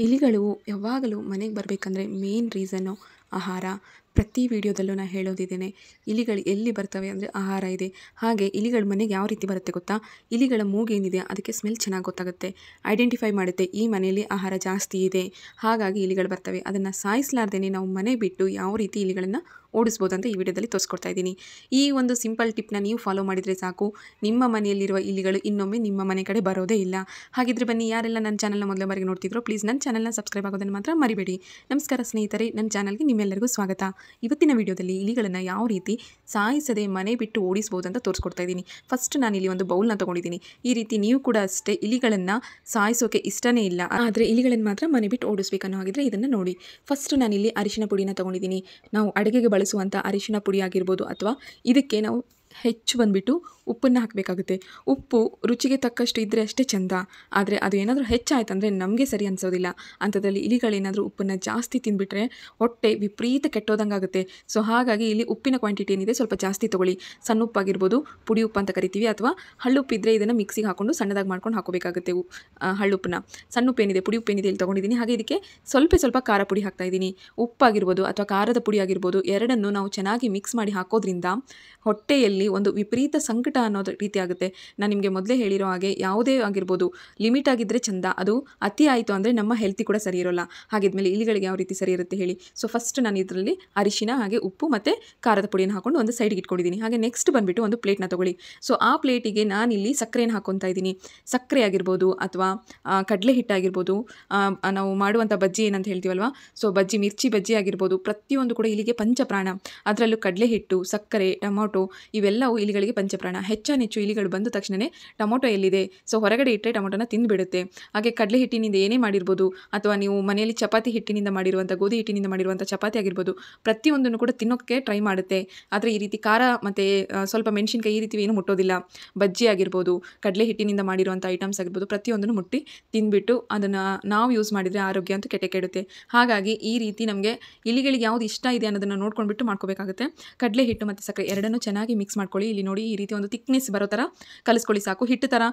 ಇಲಿಗಳು ಯಾವಾಗಲೂ ಮನೆಗೆ ಬರಬೇಕಂದ್ರೆ ಮೇನ್ ರೀಸನ್ನು ಆಹಾರ. ಪ್ರತಿ ವಿಡಿಯೋದಲ್ಲೂ ನಾನು ಹೇಳೋದಿದ್ದೇನೆ, ಇಲಿಗಳು ಎಲ್ಲಿ ಬರ್ತವೆ ಅಂದರೆ ಆಹಾರ ಇದೆ. ಹಾಗೆ ಇಲಿಗಳು ಮನೆಗೆ ಯಾವ ರೀತಿ ಬರುತ್ತೆ ಗೊತ್ತಾ? ಇಲಿಗಳ ಮೂಗೇನಿದೆ ಅದಕ್ಕೆ ಸ್ಮೆಲ್ ಚೆನ್ನಾಗಿ ಗೊತ್ತಾಗುತ್ತೆ, ಐಡೆಂಟಿಫೈ ಮಾಡುತ್ತೆ ಈ ಮನೆಯಲ್ಲಿ ಆಹಾರ ಜಾಸ್ತಿ ಇದೆ, ಹಾಗಾಗಿ ಇಲಿಗಳು ಬರ್ತವೆ. ಅದನ್ನು ಸಾಯಿಸಲಾರ್ದೇ ನಾವು ಮನೆ ಬಿಟ್ಟು ಯಾವ ರೀತಿ ಇಲಿಗಳನ್ನು ಓಡಿಸ್ಬೋದು ಅಂತ ಈ ವಿಡಿಯೋದಲ್ಲಿ ತೋರಿಸ್ಕೊಡ್ತಾ ಇದ್ದೀನಿ. ಈ ಒಂದು ಸಿಂಪಲ್ ಟಿಪ್ನ ನೀವು ಫಾಲೋ ಮಾಡಿದರೆ ಸಾಕು, ನಿಮ್ಮ ಮನೆಯಲ್ಲಿರುವ ಇಲಿಗಳು ಇನ್ನೊಮ್ಮೆ ನಿಮ್ಮ ಮನೆ ಕಡೆ ಬರೋದೇ ಇಲ್ಲ. ಹಾಗಿದ್ರೆ ಬನ್ನಿ, ಯಾರೆಲ್ಲ ನನ್ನ ಚಾನಲ್ನ ಮೊದಲ ಬಾರಿಗೆ ನೋಡ್ತಿದ್ರು ಪ್ಲೀಸ್ ನನ್ನ ಚಾನಲ್ನ ಸಬ್ಸ್ಕ್ರೈಬ್ ಆಗೋದನ್ನು ಮಾತ್ರ ಮರಿಬೇಡಿ. ನಮಸ್ಕಾರ ಸ್ನೇಹಿತರೆ, ನನ್ನ ಚಾನಲ್ಗೆ ನಿಮ್ಮೆಲ್ಲರಿಗೂ ಸ್ವಾಗತ. ಇವತ್ತಿನ ವಿಡಿಯೋದಲ್ಲಿ ಇಲಿಗಳನ್ನು ಯಾವ ರೀತಿ ಸಾಯಿಸದೆ ಮನೆ ಬಿಟ್ಟು ಓಡಿಸ್ಬೋದು ಅಂತ ತೋರಿಸ್ಕೊಡ್ತಾ ಇದ್ದೀನಿ. ಫಸ್ಟ್ ನಾನಿಲ್ಲಿ ಒಂದು ಬೌಲ್ನ ತೊಗೊಂಡಿದ್ದೀನಿ. ಈ ರೀತಿ ನೀವು ಕೂಡ ಅಷ್ಟೇ ಇಲಿಗಳನ್ನು ಸಾಯಿಸೋಕೆ ಇಷ್ಟನೇ ಇಲ್ಲ, ಆದರೆ ಇಲಿಗಳನ್ನು ಮಾತ್ರ ಮನೆ ಬಿಟ್ಟು ಓಡಿಸ್ಬೇಕನ್ನೋ ಹಾಗಿದ್ರೆ ಇದನ್ನು ನೋಡಿ. ಫಸ್ಟ್ ನಾನಿಲ್ಲಿ ಅರಿಶಿನ ಪುಡಿನ ತೊಗೊಂಡಿದ್ದೀನಿ. ನಾವು ಅಡುಗೆಗೆ ಬಳಸುವಂಥ ಅರಿಶಿನ ಪುಡಿ ಆಗಿರ್ಬೋದು, ಅಥವಾ ಇದಕ್ಕೆ ನಾವು ಹೆಚ್ಚು ಬಂದುಬಿಟ್ಟು ಉಪ್ಪನ್ನು ಹಾಕಬೇಕಾಗುತ್ತೆ. ಉಪ್ಪು ರುಚಿಗೆ ತಕ್ಕಷ್ಟು ಇದ್ದರೆ ಅಷ್ಟೇ ಚೆಂದ, ಆದರೆ ಅದು ಏನಾದರೂ ಹೆಚ್ಚಾಯ್ತಂದರೆ ನಮಗೆ ಸರಿ ಅನಿಸೋದಿಲ್ಲ. ಅಂಥದ್ರಲ್ಲಿ ಇಲಿಗಳೇನಾದರೂ ಉಪ್ಪನ್ನು ಜಾಸ್ತಿ ತಿಂದುಬಿಟ್ರೆ ಹೊಟ್ಟೆ ವಿಪರೀತ ಕೆಟ್ಟೋದಂಗೆ ಆಗುತ್ತೆ. ಸೊ ಹಾಗಾಗಿ ಇಲ್ಲಿ ಉಪ್ಪಿನ ಕ್ವಾಂಟಿಟಿ ಏನಿದೆ ಸ್ವಲ್ಪ ಜಾಸ್ತಿ ತೊಗೊಳ್ಳಿ. ಸಣ್ಣ ಉಪ್ಪಾಗಿರ್ಬೋದು, ಪುಡಿ ಉಪ್ಪು ಅಂತ ಕರಿತೀವಿ, ಅಥವಾ ಹಳ್ಳುಪ್ಪಿದ್ರೆ ಇದನ್ನು ಮಿಕ್ಸಿಗೆ ಹಾಕ್ಕೊಂಡು ಸಣ್ಣದಾಗಿ ಮಾಡ್ಕೊಂಡು ಹಾಕೋಬೇಕಾಗುತ್ತೆ. ಹಳ್ಳುಪ್ಪನ್ನ, ಸಣ್ಣ ಉಪ್ಪೇನಿದೆ, ಪುಡಿ ಉಪ್ಪೇನಿದೆ ಇಲ್ಲಿ ತೊಗೊಂಡಿದ್ದೀನಿ. ಹಾಗೆ ಇದಕ್ಕೆ ಸ್ವಲ್ಪ ಖಾರ ಪುಡಿ ಹಾಕ್ತಾಯಿದ್ದೀನಿ. ಉಪ್ಪಾಗಿರ್ಬೋದು ಅಥವಾ ಖಾರದ ಪುಡಿ ಆಗಿರ್ಬೋದು, ಎರಡನ್ನು ನಾವು ಚೆನ್ನಾಗಿ ಮಿಕ್ಸ್ ಮಾಡಿ ಹಾಕೋದ್ರಿಂದ ಹೊಟ್ಟೆಯಲ್ಲಿ ಒಂದು ವಿಪರೀತ ಸಂಕಟ ಅನ್ನೋದು ರೀತಿ ಆಗುತ್ತೆ. ನಾನು ನಿಮಗೆ ಮೊದಲೇ ಹೇಳಿರೋ ಹಾಗೆ ಯಾವುದೇ ಆಗಿರ್ಬೋದು ಲಿಮಿಟ್ ಆಗಿದ್ದರೆ ಚೆಂದ, ಅದು ಅತಿ ಆಯಿತು ಅಂದರೆ ನಮ್ಮ ಹೆಲ್ತಿ ಕೂಡ ಸರಿ ಇರೋಲ್ಲ. ಹಾಗಿದ್ಮೇಲೆ ಇಲಿಗಳಿಗೆ ಯಾವ ರೀತಿ ಸರಿ ಇರುತ್ತೆ ಹೇಳಿ. ಸೊ ಫಸ್ಟ್ ನಾನು ಇದರಲ್ಲಿ ಅರಿಶಿನ ಹಾಗೆ ಉಪ್ಪು ಮತ್ತು ಖಾರದ ಪುಡಿಯನ್ನು ಹಾಕೊಂಡು ಒಂದು ಸೈಡ್ಗೆ ಇಟ್ಕೊಂಡಿದ್ದೀನಿ. ಹಾಗೆ ನೆಕ್ಸ್ಟ್ ಬಂದುಬಿಟ್ಟು ಒಂದು ಪ್ಲೇಟ್ನ ತೊಗೊಳ್ಳಿ. ಸೊ ಆ ಪ್ಲೇಟಿಗೆ ನಾನಿಲ್ಲಿ ಸಕ್ಕರೆಯನ್ನು ಹಾಕ್ಕೊತಾ ಇದ್ದೀನಿ. ಸಕ್ಕರೆ ಆಗಿರ್ಬೋದು ಅಥವಾ ಕಡಲೆ ಹಿಟ್ಟಾಗಿರ್ಬೋದು, ನಾವು ಮಾಡುವಂಥ ಬಜ್ಜಿ ಏನಂತ ಹೇಳ್ತೀವಲ್ವ, ಸೊ ಬಜ್ಜಿ, ಮಿರ್ಚಿ ಬಜ್ಜಿ ಆಗಿರ್ಬೋದು, ಪ್ರತಿಯೊಂದು ಕೂಡ ಇಲಿಗೆ ಪಂಚಪ್ರಾಣ. ಅದರಲ್ಲೂ ಕಡಲೆ ಹಿಟ್ಟು, ಸಕ್ಕರೆ, ಟೊಮೊಟೊ ಇವೆಲ್ಲವೂ ಇಲಿಗಳಿಗೆ ಪಂಚಪ್ರಾಣ. ಹೆಚ್ಚಾನೆಚ್ಚು ಇಲಿಗಳು ಬಂದ ತಕ್ಷಣವೇ ಟೊಮೊಟೊ ಎಲ್ಲಿದೆ, ಸೊ ಹೊರಗಡೆ ಇಟ್ಟರೆ ಟೊಮೊಟೊನ ತಿಂದುಬಿಡುತ್ತೆ. ಹಾಗೆ ಕಡಲೆ ಹಿಟ್ಟಿನಿಂದ ಏನೇ ಮಾಡಿರ್ಬೋದು, ಅಥವಾ ನೀವು ಮನೆಯಲ್ಲಿ ಚಪಾತಿ ಹಿಟ್ಟಿನಿಂದ ಮಾಡಿರುವಂಥ, ಗೋಧಿ ಹಿಟ್ಟಿನಿಂದ ಮಾಡಿರುವಂಥ ಚಪಾತಿ ಆಗಿರ್ಬೋದು, ಪ್ರತಿಯೊಂದನ್ನು ಕೂಡ ತಿನ್ನೋಕ್ಕೆ ಟ್ರೈ ಮಾಡುತ್ತೆ. ಆದರೆ ಈ ರೀತಿ ಖಾರ ಮತ್ತು ಸ್ವಲ್ಪ ಮೆಣಸಿನ್ಕಾಯಿ ಈ ರೀತಿ ಏನು ಮುಟ್ಟೋದಿಲ್ಲ. ಬಜ್ಜಿ ಆಗಿರ್ಬೋದು, ಕಡಲೆ ಹಿಟ್ಟಿನಿಂದ ಮಾಡಿರುವಂಥ ಐಟಮ್ಸ್ ಆಗಿರ್ಬೋದು, ಪ್ರತಿಯೊಂದನ್ನು ಮುಟ್ಟಿ ತಿಂದುಬಿಟ್ಟು ಅದನ್ನು ನಾವು ಯೂಸ್ ಮಾಡಿದರೆ ಆರೋಗ್ಯ ಅಂತೂ ಕೆಡುತ್ತೆ. ಹಾಗಾಗಿ ಈ ರೀತಿ ನಮಗೆ ಇಲಿಗಳಿಗೆ ಯಾವುದು ಇಷ್ಟ ಇದೆ ಅನ್ನೋದನ್ನು ನೋಡ್ಕೊಂಡ್ಬಿಟ್ಟು ಮಾಡ್ಕೋಬೇಕಾಗುತ್ತೆ. ಕಡಲೆ ಹಿಟ್ಟು ಮತ್ತು ಸಕ್ಕರೆ ಎರಡನ್ನೂ ಚೆನ್ನಾಗಿ ಮಿಕ್ಸ್ ಮಾಡ್ಕೊಳ್ಳಿ. ಇಲ್ಲಿ ನೋಡಿ, ಈ ರೀತಿ ಒಂದು ಥಿಕ್ನೆಸ್ ಬರೋ ಥರ ಕಲಿಸ್ಕೊಳ್ಳಿ ಸಾಕು. ಹಿಟ್ಟು ಥರ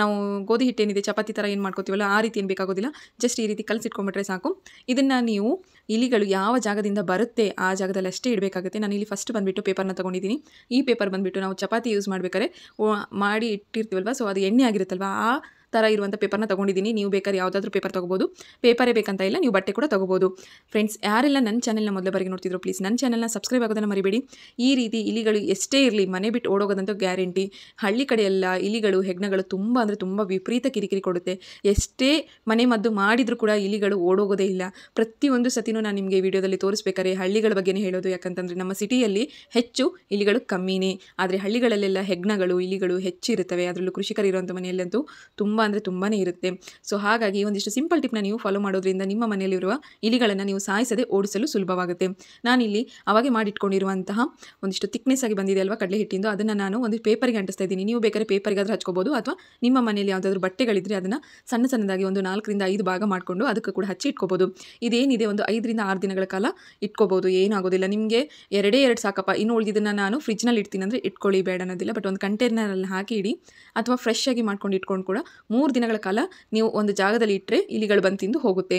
ನಾವು ಗೋಧಿ ಹಿಟ್ಟೇನಿದೆ ಚಪಾತಿ ಥರ ಏನು ಮಾಡ್ಕೋತೀವಲ್ಲ ಆ ರೀತಿ ಏನು ಬೇಕಾಗೋದಿಲ್ಲ. ಜಸ್ಟ್ ಈ ರೀತಿ ಕಲಸಿಟ್ಕೊಂಡ್ಬಿಟ್ರೆ ಸಾಕು. ಇದನ್ನು ನೀವು ಇಲಿಗಳು ಯಾವ ಜಾಗದಿಂದ ಬರುತ್ತೆ ಆ ಜಾಗದಲ್ಲಿ ಅಷ್ಟೇ ಇಡಬೇಕಾಗುತ್ತೆ. ನಾನು ಇಲ್ಲಿ ಫಸ್ಟ್ ಬಂದುಬಿಟ್ಟು ಪೇಪರ್ನ ತೊಗೊಂಡಿದ್ದೀನಿ. ಈ ಪೇಪರ್ ಬಂದುಬಿಟ್ಟು ನಾವು ಚಪಾತಿ ಯೂಸ್ ಮಾಡ್ಬೇಕಾದ್ರೆ ಮಾಡಿ ಇಟ್ಟಿರ್ತೀವಲ್ವ, ಸೊ ಅದು ಎಣ್ಣೆ ಆಗಿರುತ್ತಲ್ವ, ಆ ಥರ ಇರುವಂಥ ಪೇಪರ್ನ ತೊಗೊಂಡಿದ್ದೀನಿ. ನೀವು ಬೇಕಾದ್ರೆ ಯಾವುದಾದ್ರೂ ಪೇಪರ್ ತೊಗೋಬೋದು, ಪೇಪರೇ ಬೇಕಂತ ಇಲ್ಲ, ನೀವು ಬಟ್ಟೆ ಕೂಡ ತೊಗೋಬೋದು. ಫ್ರೆಂಡ್ಸ್, ಯಾರೆಲ್ಲ ನನ್ನ ಚಾನಲ್ನ ಮೊದಲ ಬಾರಿಗೆ ನೋಡ್ತಿದ್ರು ಪ್ಲೀಸ್ ನನ್ನ ಚಾನಲ್ನ ಸಬ್ಸ್ಕ್ರೈಬ್ ಆಗೋದನ್ನು ಮರಿಬೇಡಿ. ಈ ರೀತಿ ಇಲಿಗಳು ಎಷ್ಟೇ ಇರಲಿ ಮನೆ ಬಿಟ್ಟು ಓಡೋಗೋದಂತೂ ಗ್ಯಾರಂಟಿ. ಹಳ್ಳಿ ಕಡೆ ಎಲ್ಲ ಇಲಿಗಳು, ಹೆಗ್ಣಗಳು ತುಂಬ ಅಂದರೆ ತುಂಬ ವಿಪರೀತ ಕಿರಿಕಿರಿ ಕೊಡುತ್ತೆ. ಎಷ್ಟೇ ಮನೆ ಮದ್ದು ಮಾಡಿದರೂ ಕೂಡ ಇಲಿಗಳು ಓಡೋಗೋದೇ ಇಲ್ಲ. ಪ್ರತಿಯೊಂದು ಸತಿನೂ ನಾನು ನಿಮಗೆ ವಿಡಿಯೋದಲ್ಲಿ ತೋರಿಸ್ಬೇಕಾದ್ರೆ ಹಳ್ಳಿಗಳ ಬಗ್ಗೆನೇ ಹೇಳೋದು. ಯಾಕಂತಂದರೆ ನಮ್ಮ ಸಿಟಿಯಲ್ಲಿ ಹೆಚ್ಚು ಇಲಿಗಳು ಕಮ್ಮಿನೇ, ಆದರೆ ಹಳ್ಳಿಗಳಲ್ಲೆಲ್ಲ ಹೆಗ್ಣಗಳು, ಇಲಿಗಳು ಹೆಚ್ಚಿರುತ್ತವೆ. ಅದರಲ್ಲೂ ಕೃಷಿಕರು ಇರುವಂಥ ಮನೆಯಲ್ಲಂತೂ ತುಂಬ ಅಂದರೆ ತುಂಬಾ ಇರುತ್ತೆ. ಸೊ ಹಾಗಾಗಿ ಒಂದಿಷ್ಟು ಸಿಂಪಲ್ ಟಿಪ್ನ ನೀವು ಫಾಲೋ ಮಾಡೋದ್ರಿಂದ ನಿಮ್ಮ ಮನೆಯಲ್ಲಿರುವ ಇಲಿಗಳನ್ನು ನೀವು ಸಾಯಿಸದೆ ಓಡಿಸಲು ಸುಲಭವಾಗುತ್ತೆ. ನಾನಿಲ್ಲಿ ಅವಾಗೆ ಮಾಡಿಟ್ಕೊಂಡಿರುವಂತಹ ಒಂದಿಷ್ಟು ಥಿಕ್ನೆಸ್ ಆಗಿ ಬಂದಿದೆ ಅಲ್ವಾ ಕಡಲೆ ಹಿಟ್ಟಿಂದು, ಅದನ್ನು ನಾನು ಒಂದು ಪೇಪರ್ಗೆ ಅಂಟಿಸ್ತಾ ಇದ್ದೀನಿ. ನೀವು ಬೇಕಾದ್ರೆ ಪೇಪರ್ಗಾದ್ರೂ ಹಚ್ಕೋಬೋದು, ಅಥವಾ ನಿಮ್ಮ ಮನೆಯಲ್ಲಿ ಯಾವುದಾದ್ರೂ ಬಟ್ಟೆಗಳಿದ್ದರೆ ಅದನ್ನು ಸಣ್ಣದಾಗಿ ಒಂದು 4 ರಿಂದ 5 ಭಾಗ ಮಾಡಿಕೊಂಡು ಅದಕ್ಕೂ ಕೂಡ ಹಚ್ಚಿ ಇಟ್ಕೋಬೋದು. ಇದೇನಿದೆ ಒಂದು 5 ರಿಂದ 6 ದಿನಗಳ ಕಾಲ ಇಟ್ಕೋಬೋದು, ಏನಾಗೋದಿಲ್ಲ. ನಿಮಗೆ 2 ಸಾಕಪ್ಪ, ಇನ್ನು ಉಳಿದಿದ್ದನ್ನು ನಾನು ಫ್ರಿಜ್ನಲ್ಲಿ ಇಡ್ತೀನಿ ಅಂದರೆ ಇಟ್ಕೊಳ್ಳಿ, ಬೇಡ ಅನ್ನೋದಿಲ್ಲ. ಬಟ್ ಒಂದು ಕಂಟೈನರಲ್ಲಿ ಹಾಕಿ ಇಡಿ, ಅಥವಾ ಫ್ರೆಶ್ ಆಗಿ ಮಾಡ್ಕೊಂಡು ಇಟ್ಕೊಂಡು ಕೂಡ 3 ದಿನಗಳ ಕಾಲ ನೀವು ಒಂದು ಜಾಗದಲ್ಲಿ ಇಟ್ಟರೆ ಇಲಿಗಳು ಬಂದು ತಿಂದು ಹೋಗುತ್ತೆ.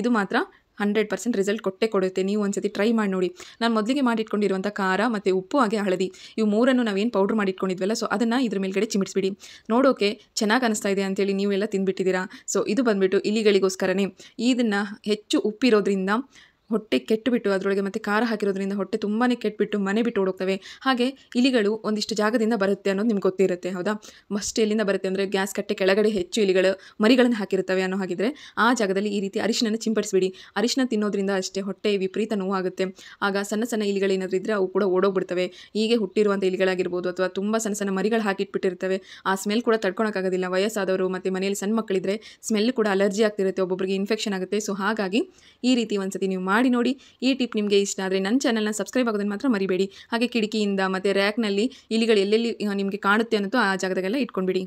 ಇದು ಮಾತ್ರ 100% ರಿಸಲ್ಟ್ ಕೊಡುತ್ತೆ. ನೀವು ಒಂದ್ಸತಿ ಟ್ರೈ ಮಾಡಿ ನೋಡಿ. ನಾನು ಮೊದಲಿಗೆ ಮಾಡಿಟ್ಕೊಂಡಿರುವಂಥ ಖಾರ ಮತ್ತು ಉಪ್ಪು ಹಾಗೆ ಹಳದಿ, ಇವು ಮೂರನ್ನು ನಾವೇನು ಪೌಡ್ರ್ ಮಾಡಿಟ್ಕೊಂಡಿದ್ವಲ್ಲ, ಸೊ ಅದನ್ನು ಇದ್ರ ಮೇಲ್ಗಡೆ ಚಿಮಿಡಿಸ್ಬಿಡಿ. ನೋಡೋಕೆ ಚೆನ್ನಾಗಿ ಅನಿಸ್ತಾ ಇದೆ ಅಂತೇಳಿ ನೀವೆಲ್ಲ ತಿಂದುಬಿಟ್ಟಿದ್ದೀರಾ. ಸೊ ಇದು ಬಂದುಬಿಟ್ಟು ಇಲಿಗಳಿಗೋಸ್ಕರನೇ. ಇದನ್ನು ಹೆಚ್ಚು ಉಪ್ಪಿರೋದ್ರಿಂದ ಹೊಟ್ಟೆ ಕೆಟ್ಟುಬಿಟ್ಟು, ಅದರೊಳಗೆ ಮತ್ತು ಖಾರ ಹಾಕಿರೋದ್ರಿಂದ ಹೊಟ್ಟೆ ತುಂಬಾ ಕೆಟ್ಟುಬಿಟ್ಟು ಮನೆ ಬಿಟ್ಟು ಓಡೋಗ್ತವೆ. ಹಾಗೆ ಇಲಿಗಳು ಒಂದಿಷ್ಟು ಜಾಗದಿಂದ ಬರುತ್ತೆ ಅನ್ನೋದು ನಿಮ್ಗೆ ಗೊತ್ತಿರುತ್ತೆ, ಹೌದಾ? ಮಸ್ಟ್ ಎಲ್ಲಿಂದ ಬರುತ್ತೆ ಅಂದರೆ ಗ್ಯಾಸ್ ಕಟ್ಟೆ ಕೆಳಗಡೆ ಹೆಚ್ಚು ಇಲಿಗಳು ಮರಿಗಳನ್ನು ಹಾಕಿರುತ್ತವೆ ಅನ್ನೋ ಹಾಗಿದ್ರೆ ಆ ಜಾಗದಲ್ಲಿ ಈ ರೀತಿ ಅರಿಶಿನ ಚಿಂಪಡಿಸ್ಬಿಡಿ. ಅರಿಶಿನ ತಿನ್ನೋದ್ರಿಂದ ಅಷ್ಟೇ ಹೊಟ್ಟೆ ವಿಪರೀತ ನೋವಾಗುತ್ತೆ. ಆಗ ಸಣ್ಣ ಇಲಿಗಳೇನಾದರೂ ಇದ್ದರೆ ಅವು ಕೂಡ ಓಡೋಗ್ಬಿಡ್ತವೆ. ಹೀಗೆ ಹುಟ್ಟಿರುವಂಥ ಇಲಿಗಳಾಗಿರ್ಬೋದು, ಅಥವಾ ತುಂಬ ಸಣ್ಣ ಮರಿಗಳು ಹಾಕಿಟ್ಬಿಟ್ಟಿರ್ತವೆ. ಆ ಸ್ಮೆಲ್ ಕೂಡ ತಡ್ಕೊಳಕ್ಕಾಗೋದಿಲ್ಲ. ವಯಸ್ಸಾದವರು ಮತ್ತು ಮನೆಯಲ್ಲಿ ಸಣ್ಣ ಮಕ್ಕಳಿದ್ರೆ ಸ್ಮೆಲ್ ಕೂಡ ಅಲರ್ಜಿ ಆಗ್ತಿರುತ್ತೆ, ಒಬ್ಬೊಬ್ಬರಿಗೆ ಇನ್ಫೆಕ್ಷನ್ ಆಗುತ್ತೆ. ಸೊ ಹಾಗಾಗಿ ಈ ರೀತಿ ಒಂದ್ಸತಿ ನೀವು ಮಾಡಿ ನೋಡಿ. ಈ ಟಿಪ್ ನಿಮಗೆ ಇಷ್ಟ ಆದರೆ ನನ್ನ ಚಾನಲ್ನ ಸಬ್ಸ್ಕ್ರೈಬ್ ಆಗೋದನ್ನು ಮಾತ್ರ ಮರಿಬೇಡಿ. ಹಾಗೆ ಕಿಟಕಿಯಿಂದ ಮತ್ತು ರ್ಯಾಕ್ನಲ್ಲಿ ಇಲಿಗಳು ಎಲ್ಲೆಲ್ಲಿ ನಿಮಗೆ ಕಾಣುತ್ತೆ ಅನ್ನೋದು ಆ ಜಾಗದಾಗೆಲ್ಲ ಇಟ್ಕೊಂಡ್ಬಿಡಿ.